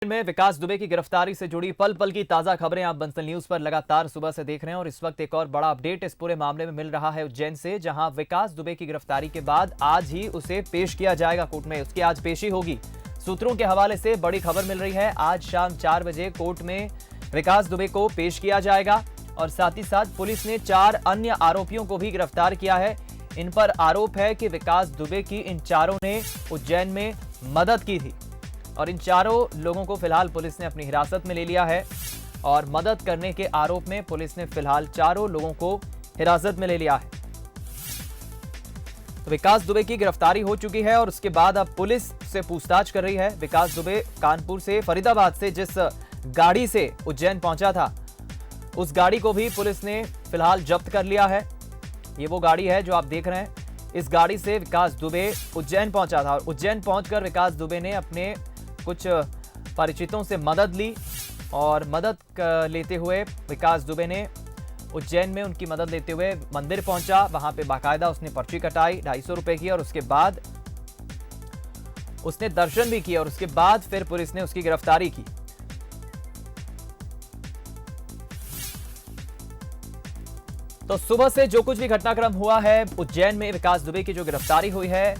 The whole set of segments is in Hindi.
में विकास दुबे की गिरफ्तारी से जुड़ी पल पल की ताजा खबरें आप बंसल न्यूज पर लगातार सुबह से देख रहे हैं और इस वक्त एक और बड़ा अपडेट इस पूरे मामले में मिल रहा है उज्जैन से, जहां विकास दुबे की गिरफ्तारी के बाद आज ही उसे पेश किया जाएगा कोर्ट में। उसकी आज पेशी होगी। सूत्रों के हवाले से बड़ी खबर मिल रही है, आज शाम 4 बजे कोर्ट में विकास दुबे को पेश किया जाएगा और साथ ही साथ पुलिस ने 4 अन्य आरोपियों को भी गिरफ्तार किया है। इन पर आरोप है कि विकास दुबे की इन चारों ने उज्जैन में मदद की थी और इन चारों लोगों को फिलहाल पुलिस ने अपनी हिरासत में ले लिया है और मदद करने के आरोप में पुलिस ने फिलहाल चारों लोगों को हिरासत में ले लिया है। तो विकास दुबे की गिरफ्तारी हो चुकी है और उसके बाद अब पुलिस से पूछताछ कर रही है। विकास दुबे कानपुर से फरीदाबाद से जिस गाड़ी से उज्जैन पहुंचा था, उस गाड़ी को भी पुलिस ने फिलहाल जब्त कर लिया है। ये वो गाड़ी है जो आप देख रहे हैं। इस गाड़ी से विकास दुबे उज्जैन पहुंचा था और उज्जैन पहुंचकर विकास दुबे ने अपने कुछ परिचितों से मदद ली और मदद लेते हुए विकास दुबे ने उज्जैन में उनकी मदद लेते हुए मंदिर पहुंचा। वहां पे बाकायदा उसने पर्ची कटाई 250 रुपए की और उसके बाद उसने दर्शन भी किए और उसके बाद फिर पुलिस ने उसकी गिरफ्तारी की। तो सुबह से जो कुछ भी घटनाक्रम हुआ है उज्जैन में विकास दुबे की जो गिरफ्तारी हुई है,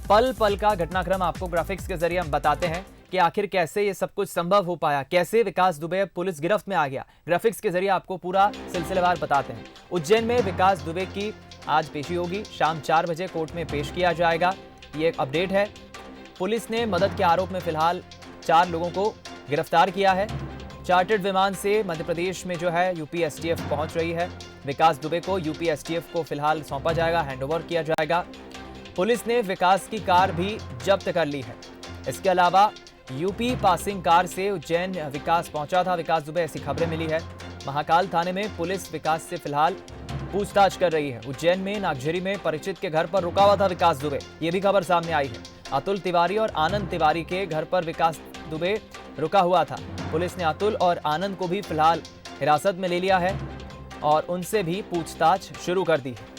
पल पल का घटनाक्रम आपको ग्राफिक्स के जरिए हम बताते हैं कि आखिर कैसे ये सब कुछ संभव हो पाया, कैसे विकास दुबे पुलिस गिरफ्त में आ गया। ग्राफिक्स के जरिए आपको पूरा सिलसिलेवार बताते हैं। उज्जैन में विकास दुबे की आज पेशी होगी, शाम 4 बजे कोर्ट में पेश किया जाएगा। ये एक अपडेट है। पुलिस ने मदद के आरोप में फिलहाल 4 लोगों को गिरफ्तार किया है। चार्टर्ड विमान से मध्य प्रदेश में जो है यूपी एसटीएफ पहुंच रही है। विकास दुबे को यूपी एसटीएफ को फिलहाल सौंपा जाएगा, हैंडओवर किया जाएगा। पुलिस ने विकास की कार भी जब्त कर ली है। इसके अलावा यूपी पासिंग कार से उज्जैन विकास पहुंचा था विकास दुबे, ऐसी खबरें मिली है। महाकाल थाने में पुलिस विकास से फिलहाल पूछताछ कर रही है। उज्जैन में नागझरी में परिचित के घर पर रुका हुआ था विकास दुबे, ये भी खबर सामने आई है। अतुल तिवारी और आनंद तिवारी के घर पर विकास दुबे रुका हुआ था। पुलिस ने अतुल और आनंद को भी फिलहाल हिरासत में ले लिया है और उनसे भी पूछताछ शुरू कर दी है।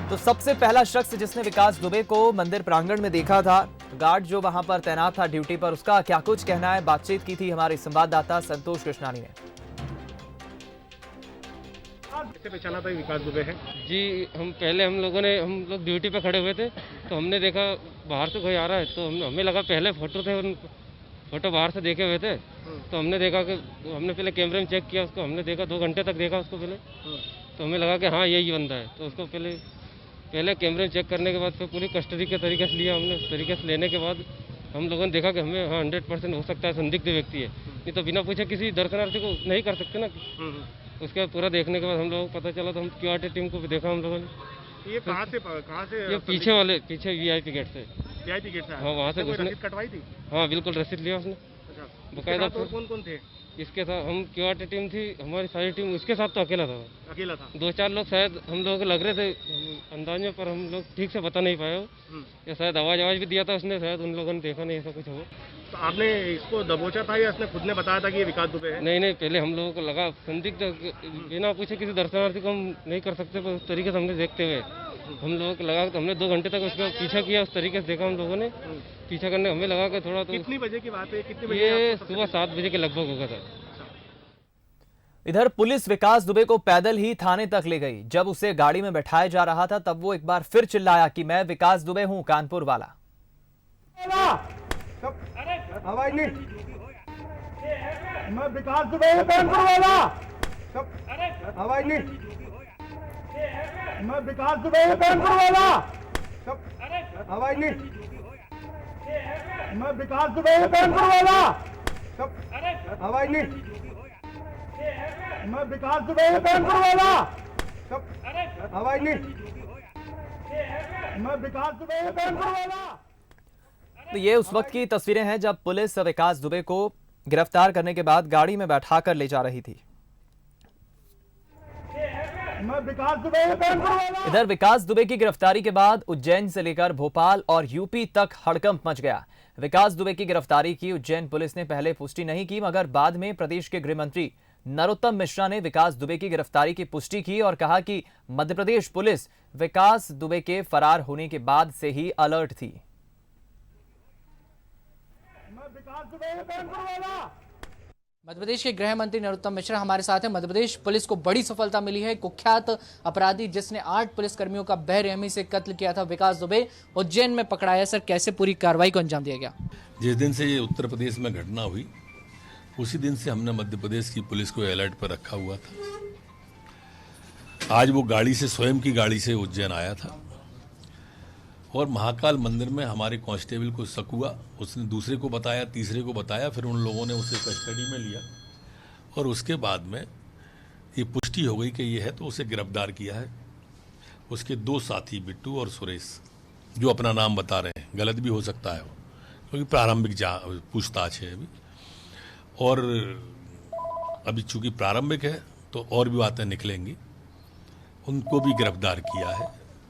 तो सबसे पहला शख्स जिसने विकास दुबे को मंदिर प्रांगण में देखा था, गार्ड जो वहां पर तैनात था ड्यूटी पर, उसका क्या कुछ कहना है, बातचीत की थी हमारे संवाददाता संतोष कृष्णानी ने। कैसे पहचाना था विकास दुबे है? जी, हम लोग ड्यूटी पे खड़े हुए थे तो हमने देखा बाहर से कोई आ रहा है, तो हमें लगा पहले फोटो थे, फोटो बाहर से देखे हुए थे। तो हमने देखा कि हमने पहले कैमरे में चेक किया उसको, हमने देखा 2 घंटे तक देखा उसको पहले। तो हमें लगा कि हाँ यही बंदा है। तो उसको पहले कैमरे में चेक करने के बाद फिर पूरी कस्टडी के तरीके से लिया हमने। उस तरीके से लेने के बाद हम लोगों ने देखा कि हमें हाँ 100% हो सकता है संदिग्ध व्यक्ति है, नहीं तो बिना पूछे किसी दर्शनार्थी को नहीं कर सकते ना। उसके बाद पूरा देखने के बाद हम लोगों को पता चला, तो हम क्यूआरटी टीम को भी देखा हम लोगों ने। ये कहाँ से ये पीछे वीआईपी गेट से। वीआईपी गेट से? हाँ, वहाँ से उसने रसीद कटवाई थी? हाँ बिल्कुल, रसीद लिया उसने बकायदा। कौन कौन थे इसके साथ? हम क्यूआरटी टीम थी, हमारी सारी टीम। उसके साथ तो अकेला था। 2-4 लोग शायद हम लोगों को लग रहे थे अंदाज में, पर हम लोग ठीक से बता नहीं पाए हो। या शायद आवाज भी दिया था उसने, शायद उन लोगों ने देखा नहीं ऐसा कुछ हो। तो आपने इसको दबोचा था या इसने खुद ने बताया था कि ये विकास दुबे है? नहीं, पहले हम लोगों को लगा संदिग्ध, बिना पूछे किसी दर्शनार्थी को हम नहीं कर सकते, पर उस तरीके से हमने देखते हुए हम लोगों को लगा, तो हमने 2 घंटे तक उसका पीछा किया। उस तरीके से देखा हम लोगों ने पीछा करने, हमें लगा कि थोड़ा। तो कितनी बजे की बात है? कितने बजे? ये सुबह 7 बजे के लगभग होगा था। इधर पुलिस विकास दुबे को पैदल ही थाने तक ले गई। जब उसे गाड़ी में बैठाया जा रहा था तब वो एक बार फिर चिल्लाया कि मैं विकास दुबे हूं, कानपुर वाला। मैं विकास दुबे हूं, कानपुर वाला। आवाज नहीं। मैं विकास दुबे हूं, कानपुर वाला। आवाज नहीं। मैं विकास दुबे हूं, कानपुर वाला। आवाज नहीं। मैं विकास दुबे हूं, कानपुर वाला। आवाज नहीं। मैं विकास दुबे हूं, कानपुर वाला। तो ये उस वक्त की तस्वीरें हैं जब पुलिस विकास दुबे को गिरफ्तार करने के बाद गाड़ी में बैठाकर ले जा रही थी। मैं विकास दुबे हूं, कानपुर वाला। इधर विकास दुबे की गिरफ्तारी के बाद उज्जैन से लेकर भोपाल और यूपी तक हड़कंप मच गया। विकास दुबे की गिरफ्तारी की उज्जैन पुलिस ने पहले पुष्टि नहीं की, मगर बाद में प्रदेश के गृह मंत्री नरोत्तम मिश्रा ने विकास दुबे की गिरफ्तारी की पुष्टि की और कहा कि मध्य प्रदेश पुलिस विकास दुबे के फरार होने के बाद से ही अलर्ट थी। मध्य प्रदेश के गृह मंत्री नरोत्तम मिश्रा हमारे साथ हैं। मध्य प्रदेश पुलिस को बड़ी सफलता मिली है। कुख्यात अपराधी जिसने 8 पुलिसकर्मियों का बेरहमी से कत्ल किया था, विकास दुबे, उज्जैन में पकड़ाया। सर, कैसे पूरी कार्रवाई को अंजाम दिया गया? जिस दिन से ये उत्तर प्रदेश में घटना हुई उसी दिन से हमने मध्य प्रदेश की पुलिस को अलर्ट पर रखा हुआ था। आज वो गाड़ी से, स्वयं की गाड़ी से उज्जैन आया था और महाकाल मंदिर में हमारे कांस्टेबल को शक हुआ। उसने दूसरे को बताया, तीसरे को बताया, फिर उन लोगों ने उसे कस्टडी में लिया और उसके बाद में ये पुष्टि हो गई कि ये है, तो उसे गिरफ्तार किया है। उसके 2 साथी बिट्टू और सुरेश, जो अपना नाम बता रहे हैं, गलत भी हो सकता है वो, क्योंकि प्रारंभिक पूछताछ है अभी, और अभी चूंकि प्रारंभिक है तो और भी बातें निकलेंगी। उनको भी गिरफ्तार किया है।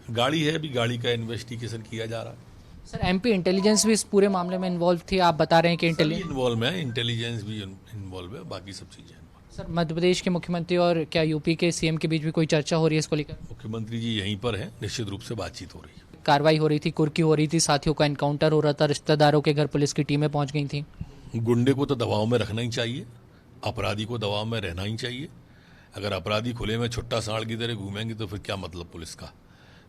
गाड़ी है, अभी गाड़ी का इन्वेस्टिगेशन किया जा रहा है। सर, एमपी इंटेलिजेंस भी इस पूरे मामले में इन्वॉल्व थी, आप बता रहे हैं कि इन्वॉल्व है, इंटेलिजेंस भी इन्वॉल्व है, बाकी सब चीजें। सर, मध्य प्रदेश के मुख्यमंत्री और क्या यूपी के सीएम के बीच भी कोई चर्चा हो रही है इसको लेकर? मुख्यमंत्री जी यहीं पर हैं, निश्चित रूप से बातचीत हो रही है। कार्रवाई हो रही थी, कुर्की हो रही थी, साथियों का एनकाउंटर हो रहा था, रिश्तेदारों के घर पुलिस की टीमें पहुंच गई थी। गुंडे को तो दबाव में रखना ही चाहिए, अपराधी को दबाव में रहना ही चाहिए। अगर अपराधी खुले में छुट्टा सांड की तरह घूमेंगे तो फिर क्या मतलब पुलिस का?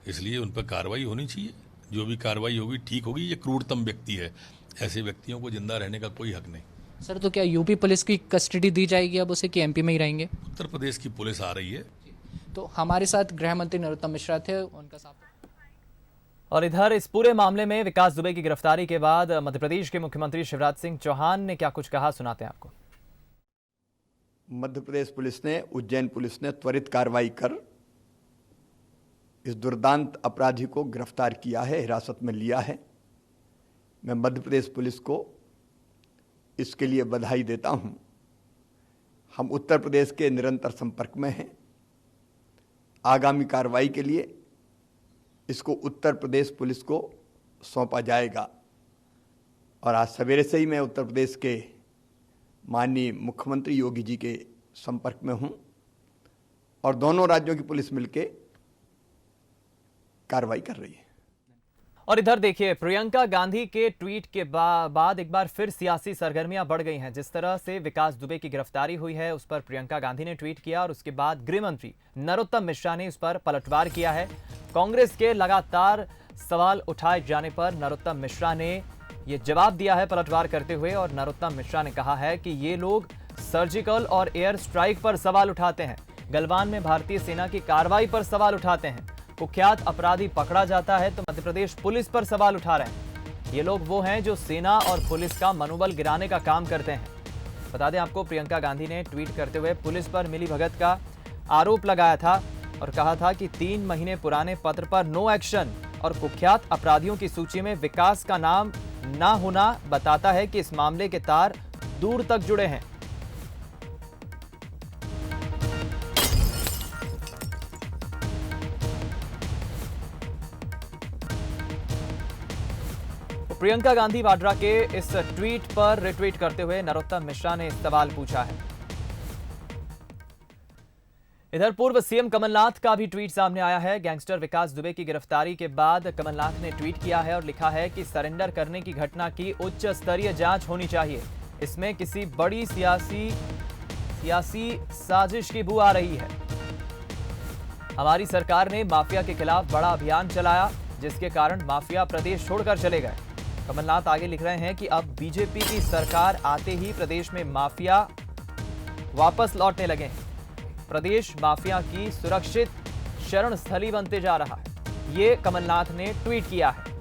इसलिए उन पर कार्रवाई होनी चाहिए। जो भी कार्रवाई होगी ठीक होगी। ये क्रूरतम व्यक्ति है, ऐसे व्यक्तियों को जिंदा रहने का कोई हक नहीं। सर, तो क्या यूपी पुलिस की कस्टडी दी जाएगी अब उसे, कि एमपी में ही रहेंगे? उत्तर प्रदेश की पुलिस आ रही है। तो हमारे साथ गृह मंत्री नरोत्तम मिश्रा थे, उनका साथ। और इधर इस पूरे मामले में विकास दुबे की गिरफ्तारी के बाद मध्य प्रदेश के मुख्यमंत्री शिवराज सिंह चौहान ने क्या कुछ कहा, सुनाते हैं आपको। मध्य प्रदेश पुलिस ने, उज्जैन पुलिस ने त्वरित कार्रवाई कर इस दुर्दांत अपराधी को गिरफ्तार किया है, हिरासत में लिया है। मैं मध्य प्रदेश पुलिस को इसके लिए बधाई देता हूं। हम उत्तर प्रदेश के निरंतर संपर्क में हैं। आगामी कार्रवाई के लिए इसको उत्तर प्रदेश पुलिस को सौंपा जाएगा। और आज सवेरे से ही मैं उत्तर प्रदेश के माननीय मुख्यमंत्री योगी जी के संपर्क में हूं और दोनों राज्यों की पुलिस मिलकर कार्रवाई कर रही है। और इधर देखिए, प्रियंका गांधी के ट्वीट के बाद एक बार फिर सियासी सरगर्मियां बढ़ गई हैं। जिस तरह से विकास दुबे की गिरफ्तारी हुई है उस पर प्रियंका गांधी ने ट्वीट किया और उसके बाद गृह मंत्री नरोत्तम मिश्रा ने उस पर पलटवार किया है। कांग्रेस के लगातार सवाल उठाए जाने पर नरोत्तम मिश्रा ने ये जवाब दिया है पलटवार करते हुए, और नरोत्तम मिश्रा ने कहा है कि ये लोग सर्जिकल और एयर स्ट्राइक पर सवाल उठाते हैं, गलवान में भारतीय सेना की कार्रवाई पर सवाल उठाते हैं, कुख्यात अपराधी पकड़ा जाता है तो मध्य प्रदेश पुलिस पर सवाल उठा रहे हैं। ये लोग वो हैं जो सेना और पुलिस का मनोबल गिराने का काम करते हैं। बता दें आपको, प्रियंका गांधी ने ट्वीट करते हुए पुलिस पर मिलीभगत का आरोप लगाया था और कहा था कि 3 महीने पुराने पत्र पर नो एक्शन और कुख्यात अपराधियों की सूची में विकास का नाम ना होना बताता है कि इस मामले के तार दूर तक जुड़े हैं। प्रियंका गांधी वाड्रा के इस ट्वीट पर रिट्वीट करते हुए नरोत्तम मिश्रा ने सवाल पूछा है। इधर पूर्व सीएम कमलनाथ का भी ट्वीट सामने आया है। गैंगस्टर विकास दुबे की गिरफ्तारी के बाद कमलनाथ ने ट्वीट किया है और लिखा है कि सरेंडर करने की घटना की उच्च स्तरीय जांच होनी चाहिए। इसमें किसी बड़ी सियासी साजिश की बू आ रही है। हमारी सरकार ने माफिया के खिलाफ बड़ा अभियान चलाया जिसके कारण माफिया प्रदेश छोड़कर चले गए। कमलनाथ आगे लिख रहे हैं कि अब बीजेपी की सरकार आते ही प्रदेश में माफिया वापस लौटने लगे हैं। प्रदेश माफिया की सुरक्षित शरण स्थली बनते जा रहा है, ये कमलनाथ ने ट्वीट किया है।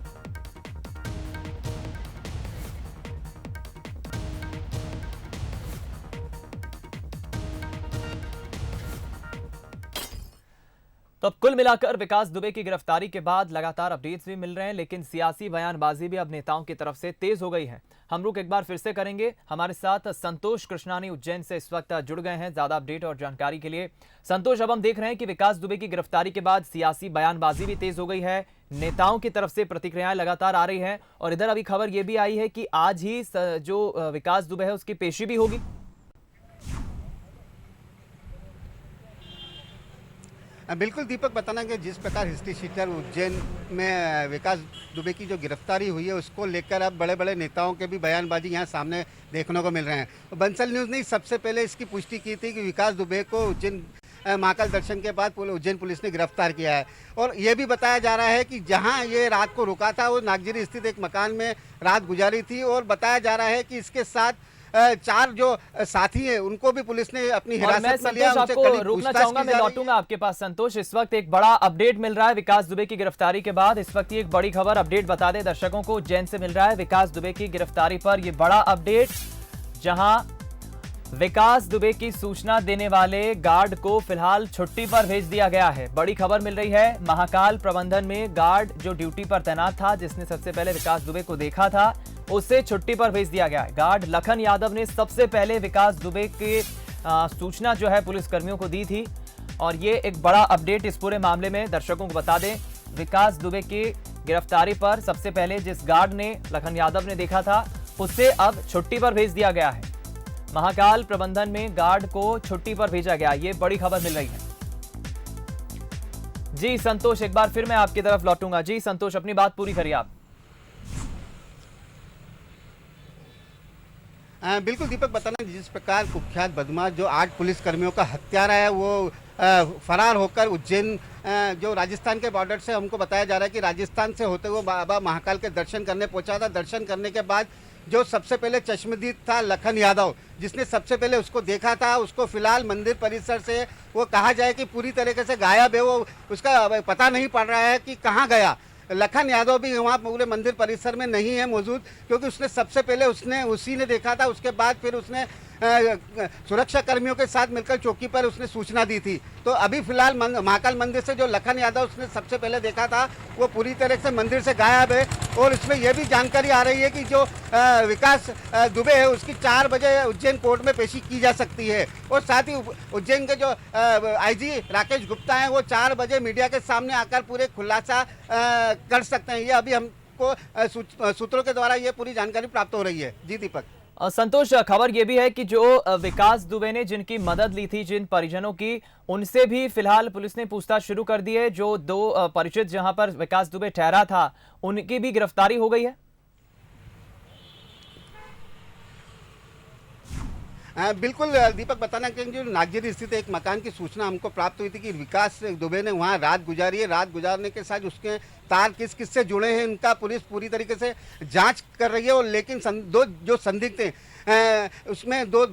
तो अब कुल मिलाकर विकास दुबे की गिरफ्तारी के बाद लगातार अपडेट्स भी मिल रहे हैं, लेकिन सियासी बयानबाजी भी अब नेताओं की तरफ से तेज हो गई है। हम रुख एक बार फिर से करेंगे। हमारे साथ संतोष कृष्णानी उज्जैन से इस वक्त जुड़ गए हैं ज्यादा अपडेट और जानकारी के लिए। संतोष, अब हम देख रहे हैं कि विकास दुबे की गिरफ्तारी के बाद सियासी बयानबाजी भी तेज हो गई है, नेताओं की तरफ से प्रतिक्रियाएं लगातार आ रही हैं और इधर अभी खबर यह भी आई है कि आज ही जो विकास दुबे है उसकी पेशी भी होगी। बिल्कुल दीपक, बताना कि जिस प्रकार हिस्ट्री शीटर उज्जैन में विकास दुबे की जो गिरफ्तारी हुई है उसको लेकर अब बड़े बड़े नेताओं के भी बयानबाजी यहाँ सामने देखने को मिल रहे हैं। बंसल न्यूज़ ने सबसे पहले इसकी पुष्टि की थी कि विकास दुबे को उज्जैन महाकाल दर्शन के बाद उज्जैन पुलिस ने गिरफ्तार किया है। और ये भी बताया जा रहा है कि जहाँ ये रात को रुका था वो नागजिरी स्थित एक मकान में रात गुजारी थी। और बताया जा रहा है कि इसके साथ 4 जो साथी हैं उनको भी पुलिस ने अपनी हिरासत में लिया। उनसे आपको कड़ी रोकना पूछताछ चाहूंगा, की मैं जा रही लौटूंगा आपके पास। संतोष, इस वक्त एक बड़ा अपडेट मिल रहा है विकास दुबे की गिरफ्तारी के बाद। इस वक्त ये एक बड़ी खबर, अपडेट बता दें दर्शकों को, उज्जैन से मिल रहा है विकास दुबे की गिरफ्तारी पर ये बड़ा अपडेट, जहां विकास दुबे की सूचना देने वाले गार्ड को फिलहाल छुट्टी पर भेज दिया गया है। बड़ी खबर मिल रही है, महाकाल प्रबंधन में गार्ड जो ड्यूटी पर तैनात था, जिसने सबसे पहले विकास दुबे को देखा था, उसे छुट्टी पर भेज दिया गया है। गार्ड लखन यादव ने सबसे पहले विकास दुबे की सूचना जो है पुलिसकर्मियों को दी थी। और ये एक बड़ा अपडेट इस पूरे मामले में, दर्शकों को बता दें विकास दुबे की गिरफ्तारी पर सबसे पहले जिस गार्ड ने लखन यादव ने देखा था उसे अब छुट्टी पर भेज दिया गया है। महाकाल प्रबंधन में गार्ड को छुट्टी पर भेजा गया, ये बड़ी खबर मिल रही है। जी संतोष, एक बार फिर मैं आपकी तरफ लौटूंगा। जी संतोष, अपनी बात पूरी करिए आप। बिल्कुल दीपक, बताना जिस प्रकार कुख्यात बदमाश जो 8 पुलिसकर्मियों का हत्यारा है वो फरार होकर उज्जैन जो राजस्थान के बॉर्डर से, हमको बताया जा रहा है कि राजस्थान से होते हुए बाबा महाकाल के दर्शन करने पहुंचा था। दर्शन करने के बाद जो सबसे पहले चश्मदीद था लखन यादव, जिसने सबसे पहले उसको देखा था, उसको फिलहाल मंदिर परिसर से वो कहा जाए कि पूरी तरीके से गायब है। वो उसका पता नहीं पड़ रहा है कि कहाँ गया। लखन यादव भी वहाँ पूरे मंदिर परिसर में नहीं है मौजूद, क्योंकि उसने सबसे पहले उसी ने देखा था। उसके बाद फिर उसने सुरक्षा कर्मियों के साथ मिलकर चौकी पर उसने सूचना दी थी। तो अभी फिलहाल महाकाल मंदिर से जो लखन यादव उसने सबसे पहले देखा था वो पूरी तरह से मंदिर से गायब है। और इसमें यह भी जानकारी आ रही है कि जो विकास दुबे है उसकी 4 बजे उज्जैन कोर्ट में पेशी की जा सकती है। और साथ ही उज्जैन के जो आईजी राकेश गुप्ता हैं वो 4 बजे मीडिया के सामने आकर पूरे खुलासा कर सकते हैं। ये अभी हमको सूत्रों के द्वारा ये पूरी जानकारी प्राप्त हो रही है। जी दीपक। संतोष, खबर यह भी है कि जो विकास दुबे ने जिनकी मदद ली थी, जिन परिजनों की, उनसे भी फिलहाल पुलिस ने पूछताछ शुरू कर दी है। जो 2 परिचित जहां पर विकास दुबे ठहरा था उनकी भी गिरफ्तारी हो गई है। बिल्कुल दीपक, बताना कि जो नागजिरी स्थित एक मकान की सूचना हमको प्राप्त हुई थी कि विकास दुबे ने वहां रात गुजारी है। रात गुजारने के साथ उसके तार किस किस से जुड़े हैं इनका पुलिस पूरी तरीके से जांच कर रही है। और लेकिन 2 जो संदिग्ध हैं उसमें दो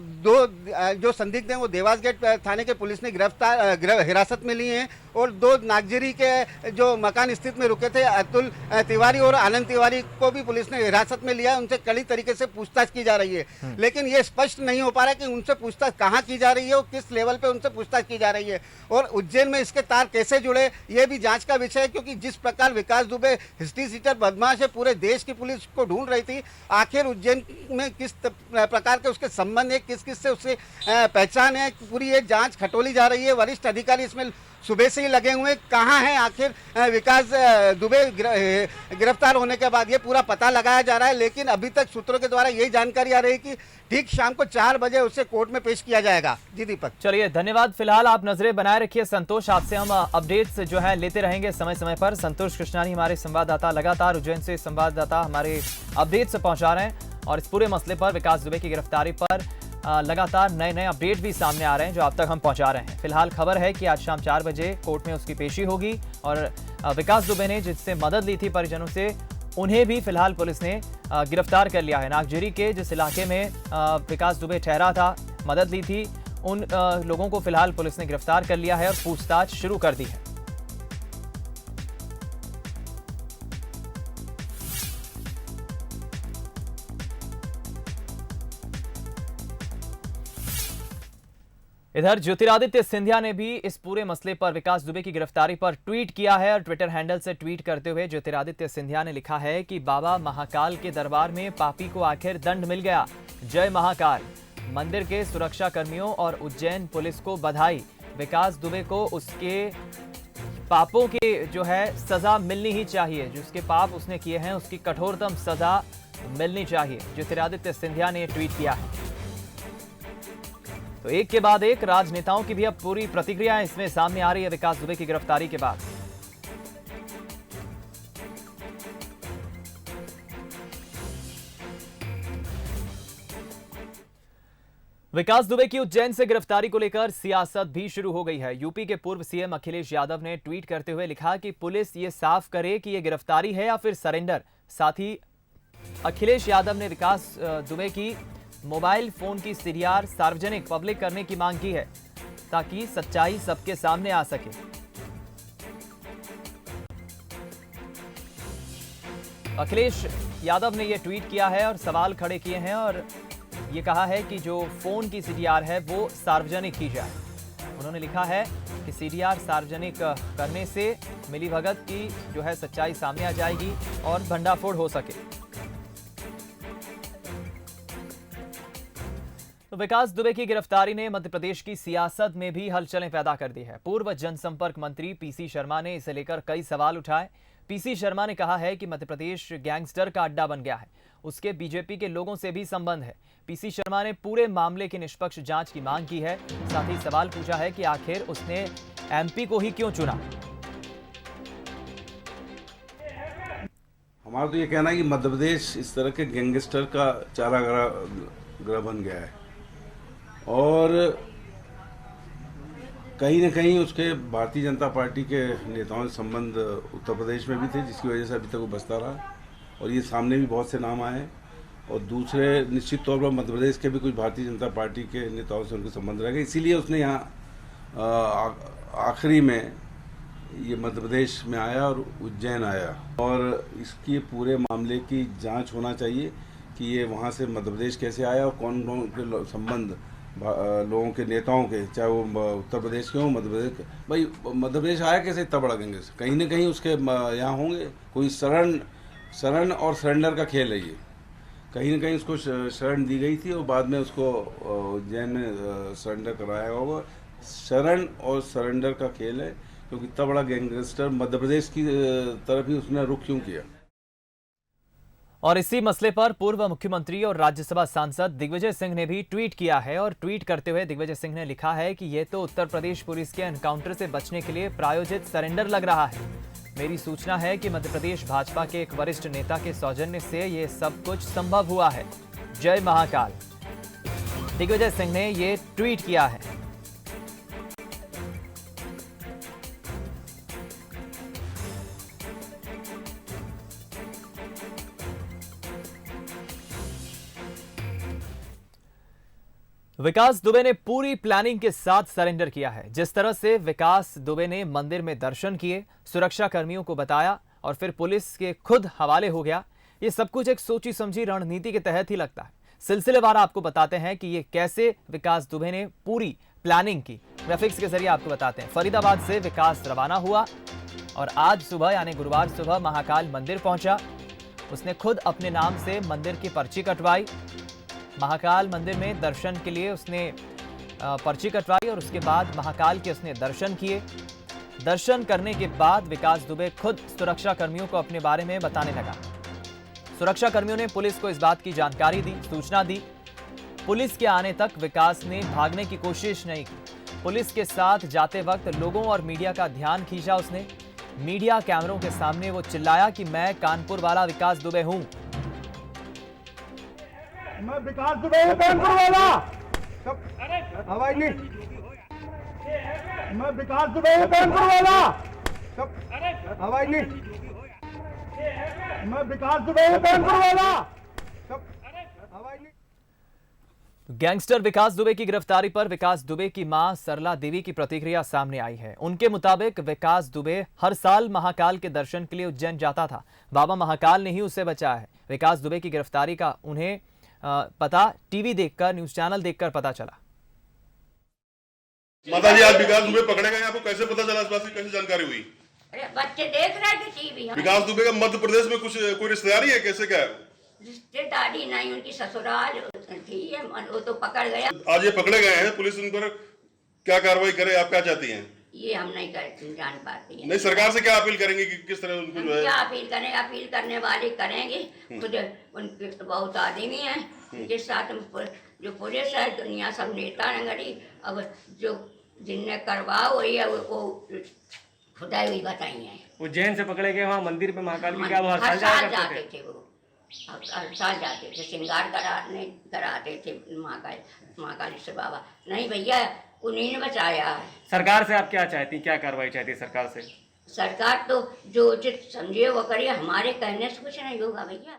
जो संदिग्ध हैं वो देवास गेट थाने के पुलिस ने हिरासत में लिए हैं। और 2 नागजिरी के जो मकान स्थित में रुके थे अतुल तिवारी और आनंद तिवारी को भी पुलिस ने हिरासत में लिया। उनसे कड़ी तरीके से पूछताछ की जा रही है। लेकिन ये स्पष्ट नहीं हो पा रहा है कि उनसे पूछताछ कहाँ की जा रही है और किस लेवल पे उनसे पूछताछ की जा रही है। और उज्जैन में इसके तार कैसे जुड़े ये भी जांच का विषय है, क्योंकि जिस प्रकार विकास दुबे हिस्ट्री शीटर बदमाश है, पूरे देश की पुलिस को ढूंढ रही थी। आखिर उज्जैन में किस प्रकार के उसके संबंध है, किस किस से उससे पहचान है, पूरी ये जांच खटोली जा रही है। वरिष्ठ अधिकारी इसमें सुबह से ही लगे हुए। कहाँ है आखिर विकास दुबे गिरफ्तार होने के बाद, ये पूरा पता लगाया जा रहा है। लेकिन अभी तक सूत्रों के द्वारा यही जानकारी आ रही है कि ठीक शाम को 4 बजे उसे कोर्ट में पेश किया जाएगा। जी दीपक। चलिए, धन्यवाद। फिलहाल आप नजरें बनाए रखिए संतोष, आपसे हम अपडेट्स जो है लेते रहेंगे समय समय पर। संतोष कृष्णानी हमारे संवाददाता, लगातार उज्जैन से संवाददाता हमारे अपडेट्स पहुंचा रहे हैं। और इस पूरे मसले पर, विकास दुबे की गिरफ्तारी पर लगातार नए नए अपडेट भी सामने आ रहे हैं जो आप तक हम पहुंचा रहे हैं। फिलहाल खबर है कि आज शाम 4 बजे कोर्ट में उसकी पेशी होगी। और विकास दुबे ने जिससे मदद ली थी परिजनों से, उन्हें भी फिलहाल पुलिस ने गिरफ्तार कर लिया है। नागजिरी के जिस इलाके में विकास दुबे ठहरा था, मदद ली थी, उन लोगों को फिलहाल पुलिस ने गिरफ्तार कर लिया है और पूछताछ शुरू कर दी है। इधर ज्योतिरादित्य सिंधिया ने भी इस पूरे मसले पर, विकास दुबे की गिरफ्तारी पर ट्वीट किया है। और ट्विटर हैंडल से ट्वीट करते हुए ज्योतिरादित्य सिंधिया ने लिखा है कि बाबा महाकाल के दरबार में पापी को आखिर दंड मिल गया, जय महाकाल। मंदिर के सुरक्षा कर्मियों और उज्जैन पुलिस को बधाई। विकास दुबे को उसके पापों की जो है सजा मिलनी ही चाहिए, जिसके पाप उसने किए हैं उसकी कठोरतम सजा मिलनी चाहिए, ज्योतिरादित्य सिंधिया ने ट्वीट किया है। तो एक के बाद एक राजनेताओं की भी अब पूरी प्रतिक्रिया इसमें सामने आ रही है विकास दुबे की गिरफ्तारी के बाद। विकास दुबे की उज्जैन से गिरफ्तारी को लेकर सियासत भी शुरू हो गई है। यूपी के पूर्व सीएम अखिलेश यादव ने ट्वीट करते हुए लिखा कि पुलिस ये साफ करे कि ये गिरफ्तारी है या फिर सरेंडर। साथ ही अखिलेश यादव ने विकास दुबे की मोबाइल फोन की सीडीआर सार्वजनिक पब्लिक करने की मांग की है ताकि सच्चाई सबके सामने आ सके। अखिलेश यादव ने यह ट्वीट किया है और सवाल खड़े किए हैं और ये कहा है कि जो फोन की सीडीआर है वो सार्वजनिक की जाए। उन्होंने लिखा है कि सीडीआर सार्वजनिक करने से मिलीभगत की जो है सच्चाई सामने आ जाएगी और भंडाफोड़ हो सके। तो विकास दुबे की गिरफ्तारी ने मध्य प्रदेश की सियासत में भी हलचलें पैदा कर दी है। पूर्व जनसंपर्क मंत्री पीसी शर्मा ने इसे लेकर कई सवाल उठाए। पीसी शर्मा ने कहा है कि मध्य प्रदेश गैंगस्टर का अड्डा बन गया है, उसके बीजेपी के लोगों से भी संबंध है। पीसी शर्मा ने पूरे मामले की निष्पक्ष जांच की मांग की है। साथ ही सवाल पूछा है कि आखिर उसने एमपी को ही क्यों चुना। हमारा तो ये कहना है कि मध्य प्रदेश इस तरह के गैंगस्टर का चारागाह बन गया है और कहीं न कहीं उसके भारतीय जनता पार्टी के नेताओं से संबंध उत्तर प्रदेश में भी थे, जिसकी वजह से अभी तक वो बसता रहा और ये सामने भी बहुत से नाम आए हैं। और दूसरे निश्चित तौर पर मध्य प्रदेश के भी कुछ भारतीय जनता पार्टी के नेताओं से उनके संबंध रह गए, इसीलिए उसने यहाँ आखिरी में ये मध्य प्रदेश में आया और उज्जैन आया। और इसकी पूरे मामले की जांच होना चाहिए कि ये वहाँ से मध्य प्रदेश कैसे आया और कौन कौन के संबंध लोगों के नेताओं के, चाहे वो उत्तर प्रदेश के हों, मध्य प्रदेश के। भाई मध्य प्रदेश आया कैसे इतना बड़ा गैंगस्टर? कहीं ना कहीं उसके यहाँ होंगे। कोई शरण और सरेंडर का खेल है ये। कहीं ना कहीं उसको शरण दी गई थी और बाद में उसको उज्जैन में सरेंडर कराया होगा। शरण और सरेंडर का खेल है, क्योंकि इतना बड़ा गैंगस्टर मध्य प्रदेश की तरफ ही उसने रुख क्यों किया। और इसी मसले पर पूर्व मुख्यमंत्री और राज्यसभा सांसद दिग्विजय सिंह ने भी ट्वीट किया है और ट्वीट करते हुए दिग्विजय सिंह ने लिखा है कि ये तो उत्तर प्रदेश पुलिस के एनकाउंटर से बचने के लिए प्रायोजित सरेंडर लग रहा है। मेरी सूचना है कि मध्य प्रदेश भाजपा के एक वरिष्ठ नेता के सौजन्य से ये सब कुछ संभव हुआ है। जय महाकाल। दिग्विजय सिंह ने ये ट्वीट किया है। विकास दुबे ने पूरी प्लानिंग के साथ सरेंडर किया है। जिस तरह से विकास दुबे ने मंदिर में दर्शन किए, सुरक्षा कर्मियों को बताया और फिर पुलिस के खुद हवाले हो गया, ये सब कुछ एक सोची समझी रणनीति के तहत ही लगता है। सिलसिलेवार आपको बताते हैं कि ये कैसे विकास दुबे ने पूरी प्लानिंग की। ग्राफिक्स के जरिए आपको बताते हैं। फरीदाबाद से विकास रवाना हुआ और आज सुबह यानी गुरुवार सुबह महाकाल मंदिर पहुंचा। उसने खुद अपने नाम से मंदिर की पर्ची कटवाई। महाकाल मंदिर में दर्शन के लिए उसने पर्ची कटवाई और उसके बाद महाकाल के उसने दर्शन किए। दर्शन करने के बाद विकास दुबे खुद सुरक्षा कर्मियों को अपने बारे में बताने लगा। सुरक्षा कर्मियों ने पुलिस को इस बात की जानकारी दी, सूचना दी। पुलिस के आने तक विकास ने भागने की कोशिश नहीं की। पुलिस के साथ जाते वक्त लोगों और मीडिया का ध्यान खींचा उसने। मीडिया कैमरों के सामने वो चिल्लाया कि मैं कानपुर वाला विकास दुबे हूं। मैं विकास दुबे हूं, कानपुर वाला। हवाई नहीं। मैं विकास दुबे हूं, कानपुर वाला। हवाई नहीं। मैं विकास दुबे हूं, कानपुर वाला। हवाई नहीं। गैंगस्टर विकास दुबे की गिरफ्तारी पर विकास दुबे की मां सरला देवी की प्रतिक्रिया सामने आई है। उनके मुताबिक विकास दुबे हर साल महाकाल के दर्शन के लिए उज्जैन जाता था। बाबा महाकाल ने ही उसे बचाया है। विकास दुबे की गिरफ्तारी का उन्हें पता टीवी देखकर, न्यूज चैनल देखकर पता चला। माता जी, आज विकास दुबे पकड़े गए, आपको कैसे पता चला? इस बात की कैसे जानकारी हुई? अरे बच्चे देख रहे थे टीवी। विकास दुबे का मध्य प्रदेश में कुछ कोई रिश्तेदारी है? कैसे क्या है? रिश्तेदारी नहीं, उनकी ससुराल थी, वो तो पकड़ गया। आज ये पकड़े गए हैं, पुलिस उन पर क्या कार्रवाई करे, आप क्या चाहती हैं? ये हम नहीं जान पाते हैं। नहीं, सरकार से क्या अपील करेंगे कि किस तरह उनको जो है? क्या अपील करेंगे? अपील करने वाले करेंगे। खुद उनके बहुत आदमी हैं, उनके साथ जो पुलिस है दुनिया सब नेता नगरी, अब जो जिनने करवा वही है वो खुदाई हुई बताई है। उज्जैन से पकड़े गए वहाँ मंदिर पे महाकाल की क्या वो हर साल जाते थे वो, हर साल जाते थे, श्रृंगार कराते थे महाकाली से बाबा। नहीं भैया, उन्हीं ने बचाया है। सरकार से आप क्या चाहती, क्या कार्रवाई चाहती है सरकार से? सरकार तो जो उचित समझे वो करिए, हमारे कहने से कुछ नहीं होगा भैया।